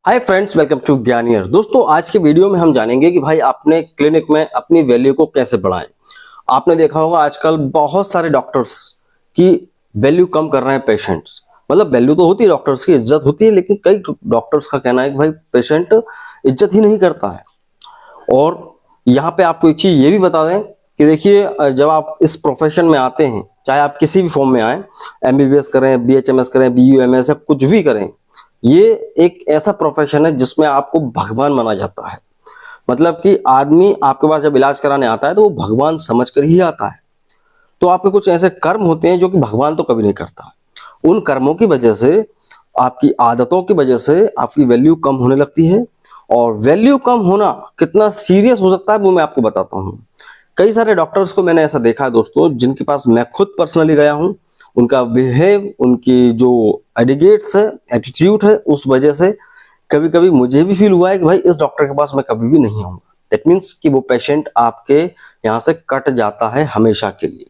Hi friends, welcome to ज्ञानियर्स। दोस्तों, आज के वीडियो में हम जानेंगे कि भाई अपने क्लिनिक में अपनी वैल्यू को कैसे बढ़ाएं। आपने देखा होगा आजकल बहुत सारे डॉक्टर्स की वैल्यू कम कर रहे हैं पेशेंट्स। मतलब वैल्यू तो होती है, डॉक्टर्स की इज्जत होती है, लेकिन कई डॉक्टर्स का कहना है कि भाई पेशेंट इज्जत ही नहीं करता है। और यहाँ पे आपको एक चीज ये भी बता दें कि देखिए, जब आप इस प्रोफेशन में आते हैं, चाहे आप किसी भी फॉर्म में आए, एमबीबीएस करें, बीएचएमएस करें, बीयूएमएस या कुछ भी करें, ये एक ऐसा प्रोफेशन है जिसमें आपको भगवान माना जाता है। मतलब कि आदमी आपके पास जब इलाज कराने आता है तो वो भगवान समझकर ही आता है। तो आपके कुछ ऐसे कर्म होते हैं जो कि भगवान तो कभी नहीं करता। उन कर्मों की वजह से, आपकी आदतों की वजह से आपकी वैल्यू कम होने लगती है। और वैल्यू कम होना कितना सीरियस हो सकता है वो मैं आपको बताता हूँ। कई सारे डॉक्टर्स को मैंने ऐसा देखा है दोस्तों, जिनके पास मैं खुद पर्सनली गया हूँ। उनका बिहेव, उनकी जो एडिगेट्स है, एटीट्यूड है, उस वजह से कभी कभी मुझे भी फील हुआ है कि भाई इस डॉक्टर के पास मैं कभी भी नहीं आऊंगा। दैट मीन्स कि वो पेशेंट आपके यहाँ से कट जाता है हमेशा के लिए।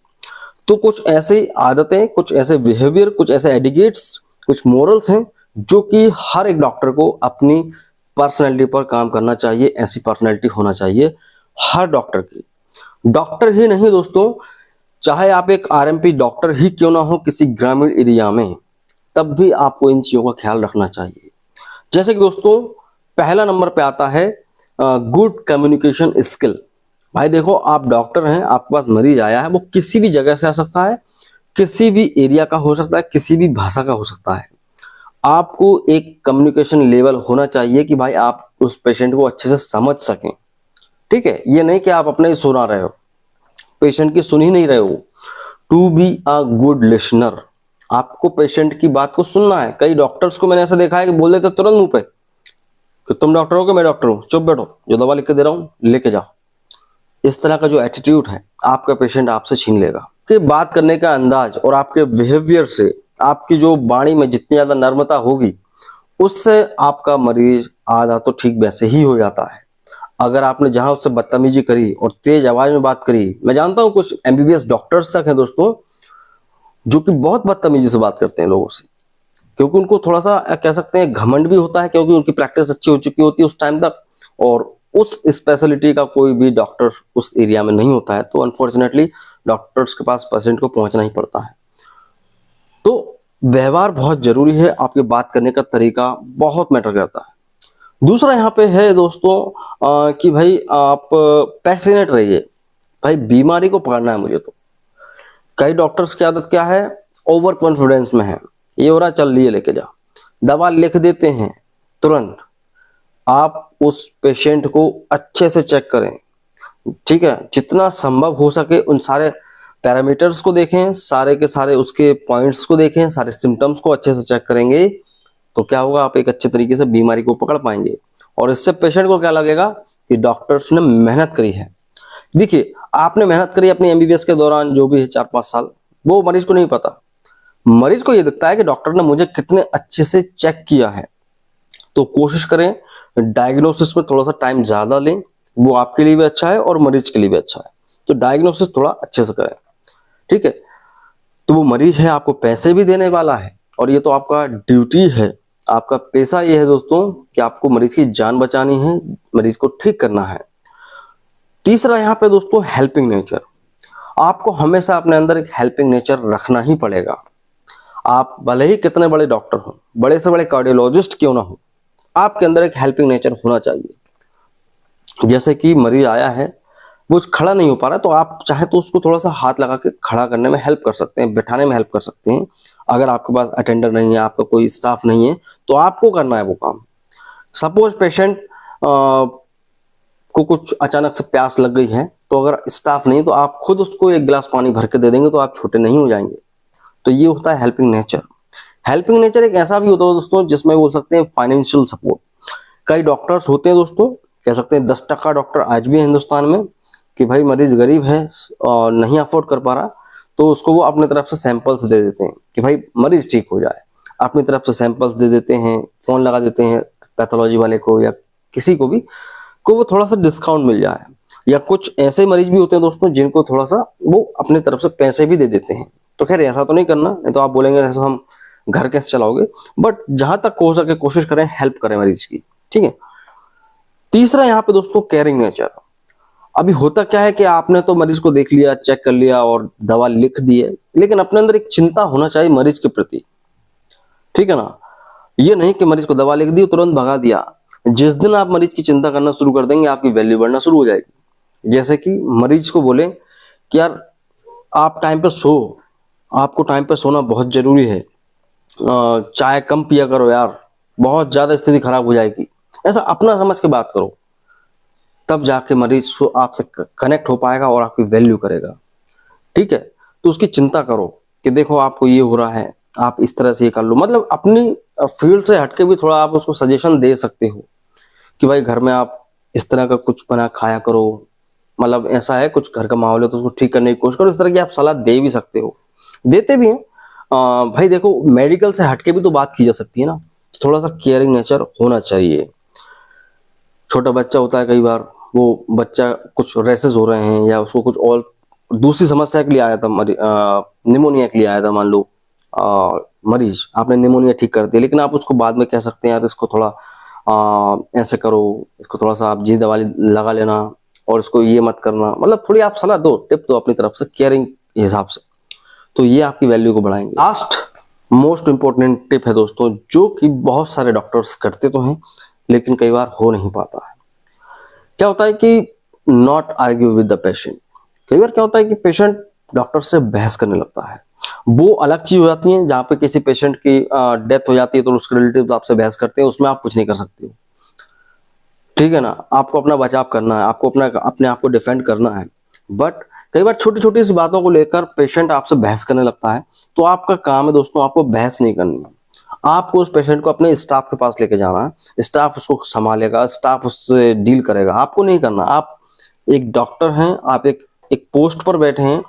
तो कुछ ऐसी आदतें, कुछ ऐसे बिहेवियर, कुछ ऐसे एडिगेट्स, कुछ मोरल्स हैं जो कि हर एक डॉक्टर को अपनी पर्सनैलिटी पर काम करना चाहिए। ऐसी पर्सनैलिटी होना चाहिए हर डॉक्टर की। डॉक्टर ही नहीं दोस्तों, चाहे आप एक आरएमपी डॉक्टर ही क्यों ना हो किसी ग्रामीण एरिया में, तब भी आपको इन चीजों का ख्याल रखना चाहिए। जैसे कि दोस्तों, पहला नंबर पे आता है गुड कम्युनिकेशन स्किल। भाई देखो, आप डॉक्टर हैं, आपके पास मरीज आया है, वो किसी भी जगह से आ सकता है, किसी भी एरिया का हो सकता है, किसी भी भाषा का हो सकता है। आपको एक कम्युनिकेशन लेवल होना चाहिए कि भाई आप उस पेशेंट को अच्छे से समझ सकें। ठीक है, ये नहीं कि आप अपने ही सुना रहे हो, पेशेंट की सुन ही नहीं रहे हो। To be a good listener, आपको पेशेंट की बात को सुनना है। कई डॉक्टर्स को मैंने ऐसा देखा है कि बोल देते तुरंत मुंह पे कि तुम डॉक्टर हो कि मैं डॉक्टर हूं, चुप बैठो, जो दवा लिख के दे रहा हूं लेके जाओ। इस तरह का जो एटीट्यूड है, आपका पेशेंट आपसे छीन लेगा। कि बात करने का अंदाज और आपके बिहेवियर से, आपकी जो वाणी में जितनी ज्यादा नर्मता होगी, उससे आपका मरीज आधा तो ठीक वैसे ही हो जाता है। अगर आपने जहां उससे बदतमीजी करी और तेज आवाज में बात करी, मैं जानता हूं कुछ एमबीबीएस डॉक्टर्स तक हैं दोस्तों जो कि बहुत बदतमीजी से बात करते हैं लोगों से, क्योंकि उनको थोड़ा सा कह सकते हैं घमंड भी होता है, क्योंकि उनकी प्रैक्टिस अच्छी हो चुकी होती है उस टाइम तक, और उस स्पेशलिटी का कोई भी डॉक्टर उस एरिया में नहीं होता है। तो अनफॉर्चुनेटली डॉक्टर्स के पास पेशेंट को पहुंचना ही पड़ता है। तो व्यवहार बहुत जरूरी है, आपके बात करने का तरीका बहुत मैटर करता है। दूसरा यहाँ पे है दोस्तों कि भाई आप पैशनेट रहिए। भाई बीमारी को पकड़ना है मुझे। तो कई डॉक्टर्स की आदत क्या है, ओवर कॉन्फिडेंस में है, ये हो रहा चल लिए लेके जा, दवा लिख देते हैं तुरंत। आप उस पेशेंट को अच्छे से चेक करें, ठीक है, जितना संभव हो सके उन सारे पैरामीटर्स को देखें, सारे के सारे उसके पॉइंट्स को देखें, सारे सिम्टम्स को अच्छे से चेक करेंगे तो क्या होगा, आप एक अच्छे तरीके से बीमारी को पकड़ पाएंगे। और इससे पेशेंट को क्या लगेगा कि डॉक्टर्स ने मेहनत करी है। देखिए, आपने मेहनत करी अपनी एमबीबीएस के दौरान, जो भी है 4-5 साल, वो मरीज को नहीं पता। मरीज को ये दिखता है कि डॉक्टर ने मुझे कितने अच्छे से चेक किया है। तो कोशिश करें डायग्नोसिस में थोड़ा सा टाइम ज्यादा लें, वो आपके लिए भी अच्छा है और मरीज के लिए भी अच्छा है। तो डायग्नोसिस थोड़ा अच्छे से करें, ठीक है। तो वो मरीज है, आपको पैसे भी देने वाला है, और ये तो आपका ड्यूटी है, आपका पेशा ये है दोस्तों कि आपको मरीज की जान बचानी है, मरीज को ठीक करना है। तीसरा यहाँ पे दोस्तों, हेल्पिंग नेचर। आपको हमेशा अपने अंदर एक हेल्पिंग नेचर रखना ही पड़ेगा। आप भले ही कितने बड़े डॉक्टर हो, बड़े से बड़े कार्डियोलॉजिस्ट क्यों ना हो, आपके अंदर एक हेल्पिंग नेचर होना चाहिए। जैसे कि मरीज आया है, वो खड़ा नहीं हो पा रहा, तो आप चाहे तो उसको थोड़ा सा हाथ लगा के खड़ा करने में हेल्प कर सकते हैं, बैठाने में हेल्प कर सकते हैं। अगर आपके पास अटेंडर नहीं है, आपका कोई स्टाफ नहीं है, तो आपको करना है वो काम। सपोज पेशेंट को कुछ अचानक से प्यास लग गई है, तो अगर स्टाफ नहीं तो आप खुद उसको एक गिलास पानी भर के दे देंगे तो आप छोटे नहीं हो जाएंगे। तो ये होता है हेल्पिंग नेचर। हेल्पिंग नेचर एक ऐसा भी होता है दोस्तों जिसमें बोल सकते हैं फाइनेंशियल सपोर्ट। कई डॉक्टर्स होते हैं दोस्तों, कह सकते हैं 10% डॉक्टर आज भी हिंदुस्तान में, कि भाई मरीज गरीब है और नहीं अफोर्ड कर पा रहा, तो उसको वो अपने तरफ से सैंपल्स दे देते हैं कि भाई मरीज ठीक हो जाए। अपनी तरफ से सैंपल्स दे देते हैं, फोन लगा देते हैं पैथोलॉजी वाले को या किसी को भी, को वो थोड़ा सा डिस्काउंट मिल जाए। या कुछ ऐसे मरीज भी होते हैं दोस्तों जिनको थोड़ा सा वो अपनी तरफ से पैसे भी दे देते हैं। तो खैर ऐसा तो नहीं करना, नहीं तो आप बोलेंगे ऐसा हम घर कैसे चलाओगे, बट जहां तक हो सके कोशिश करें हेल्प करें मरीज की, ठीक है। तीसरा यहाँ पे दोस्तों केयरिंग नेचर। अभी होता क्या है कि आपने तो मरीज को देख लिया, चेक कर लिया और दवा लिख दी है, लेकिन अपने अंदर एक चिंता होना चाहिए मरीज के प्रति, ठीक है ना। ये नहीं कि मरीज को दवा लिख दी तुरंत भगा दिया। जिस दिन आप मरीज की चिंता करना शुरू कर देंगे आपकी वैल्यू बढ़ना शुरू हो जाएगी। जैसे कि मरीज को बोले कि यार आप टाइम पे सो, आपको टाइम पे सोना बहुत जरूरी है, चाय कम पिया करो यार, बहुत ज्यादा स्थिति खराब हो जाएगी, ऐसा अपना समझ के बात करो, तब जाके मरीज आपसे कनेक्ट हो पाएगा और आपकी वैल्यू करेगा, ठीक है। तो उसकी चिंता करो कि देखो आपको ये हो रहा है, आप इस तरह से ये कर लो, मतलब अपनी फील्ड से हटके भी थोड़ा आप उसको सजेशन दे सकते हो कि भाई घर में आप इस तरह का कुछ बना खाया करो, मतलब ऐसा है कुछ घर का माहौल है तो उसको ठीक करने की कोशिश करो, इस तरह की आप सलाह दे भी सकते हो, देते भी हैं। भाई देखो मेडिकल से हटके भी तो बात की जा सकती है ना, तो थोड़ा सा केयरिंग नेचर होना चाहिए। छोटा बच्चा होता है, कई बार वो बच्चा कुछ रेसेस हो रहे हैं या उसको कुछ और दूसरी समस्या के लिए आया था, निमोनिया के लिए आया था, मान लो मरीज, आपने निमोनिया ठीक कर दिया, लेकिन आप उसको बाद में कह सकते हैं यार इसको थोड़ा ऐसे करो, इसको थोड़ा सा आप जी दवा लगा लेना और इसको ये मत करना, मतलब थोड़ी आप सलाह दो, टिप दो अपनी तरफ से केयरिंग के हिसाब से, तो ये आपकी वैल्यू को बढ़ाएंगे। लास्ट मोस्ट इंपॉर्टेंट टिप है दोस्तों, जो कि बहुत सारे डॉक्टर्स करते तो हैं लेकिन कई बार हो नहीं पाता है। क्या होता है कि not argue with the patient. कई बार क्या होता है कि पेशेंट डॉक्टर से बहस करने लगता है, वो अलग चीज हो जाती है, जहां पे किसी पेशेंट की डेथ हो जाती है तो उसके रिलेटिव आपसे बहस करते हैं, उसमें आप कुछ नहीं कर सकते हो, ठीक है ना। आपको अपना बचाव करना है, आपको अपने आप को डिफेंड करना है, बट कई बार छोटी छोटी सी बातों को लेकर पेशेंट आपसे बहस करने लगता है, तो आपका काम है दोस्तों आपको बहस नहीं करनी है, आपको उस पेशेंट को अपने स्टाफ के पास लेके जाना है, स्टाफ उसको संभालेगा, स्टाफ उससे डील करेगा, आपको नहीं करना। आप एक डॉक्टर हैं, आप एक पोस्ट पर बैठे हैं,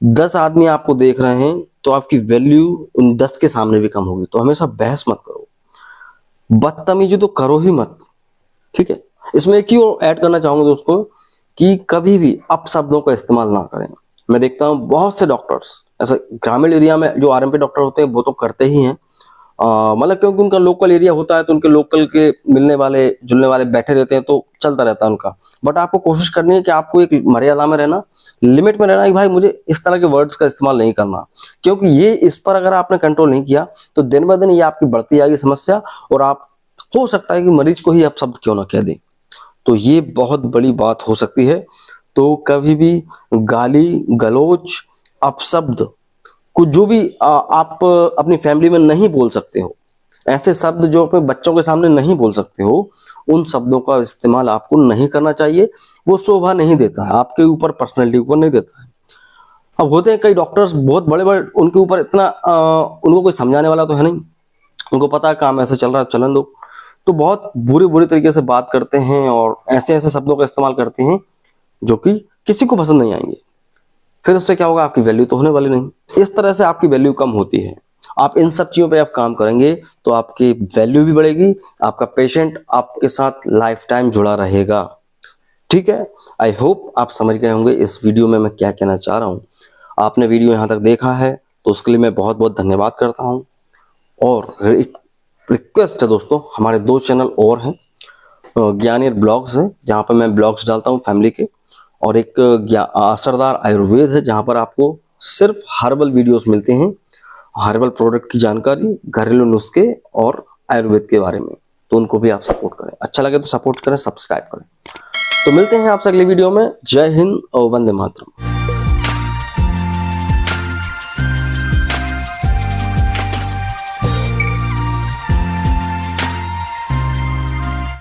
10 आदमी आपको देख रहे हैं, तो आपकी वैल्यू उन 10 के सामने भी कम होगी। तो हमेशा बहस मत करो, बदतमीजी तो करो ही मत, ठीक है। इसमें एक चीज और ऐड करना चाहूंगा दोस्तों कि कभी भी अपशब्दों का इस्तेमाल ना करें। मैं देखता हूं बहुत से डॉक्टर्स ऐसा ग्रामीण एरिया में जो आरएमपी डॉक्टर होते हैं वो तो करते ही हैं, मतलब क्योंकि उनका लोकल एरिया होता है तो उनके लोकल के मिलने वाले जुलने वाले बैठे रहते हैं तो चलता रहता है उनका। बट आपको कोशिश करनी है कि आपको एक मर्यादा में रहना, लिमिट में रहना, कि भाई मुझे इस तरह के वर्ड्स का इस्तेमाल नहीं करना, क्योंकि ये इस पर अगर आपने कंट्रोल नहीं किया तो दिन ब दिन ये आपकी बढ़ती जाएगी समस्या, और आप हो सकता है कि मरीज को ही अपशब्द क्यों ना कह दें, तो ये बहुत बड़ी बात हो सकती है। तो कभी भी गाली गलौज अपशब्द कुछ जो भी आप अपनी फैमिली में नहीं बोल सकते हो, ऐसे शब्द जो अपने बच्चों के सामने नहीं बोल सकते हो, उन शब्दों का इस्तेमाल आपको नहीं करना चाहिए, वो शोभा नहीं देता है, आपके ऊपर पर्सनैलिटी ऊपर नहीं देता है। अब होते हैं कई डॉक्टर्स बहुत बड़े बड़े, उनके ऊपर इतना उनको कोई समझाने वाला तो है नहीं, उनको पता है काम ऐसे चल रहा है चलन दो, तो बहुत बुरी तरीके से बात करते हैं और ऐसे ऐसे शब्दों का इस्तेमाल करते हैं जो कि किसी को पसंद नहीं आएंगे। फिर उससे क्या होगा, आपकी वैल्यू तो होने वाली नहीं। इस तरह से आपकी वैल्यू कम होती है। आप इन सब चीजों पे आप काम करेंगे तो आपकी वैल्यू भी बढ़ेगी, आपका पेशेंट आपके साथ लाइफ टाइम जुड़ा रहेगा, ठीक है। आई होप आप समझ गए होंगे इस वीडियो में मैं क्या कहना चाह रहा हूँ। आपने वीडियो यहाँ तक देखा है तो उसके लिए मैं बहुत बहुत धन्यवाद करता हूँ। और एक रिक्वेस्ट है दोस्तों, हमारे 2 चैनल और हैं, ज्ञानियर ब्लॉग्स है जहाँ पर मैं ब्लॉग्स डालता हूँ फैमिली के, और एक असरदार आयुर्वेद है जहाँ पर आपको सिर्फ हर्बल वीडियोस मिलते हैं, हर्बल प्रोडक्ट की जानकारी, घरेलू नुस्खे और आयुर्वेद के बारे में, तो उनको भी आप सपोर्ट करें। अच्छा लगे तो सपोर्ट करें, सब्सक्राइब करें। तो मिलते हैं आपसे अगले वीडियो में। जय हिंद और वंदे मातरम।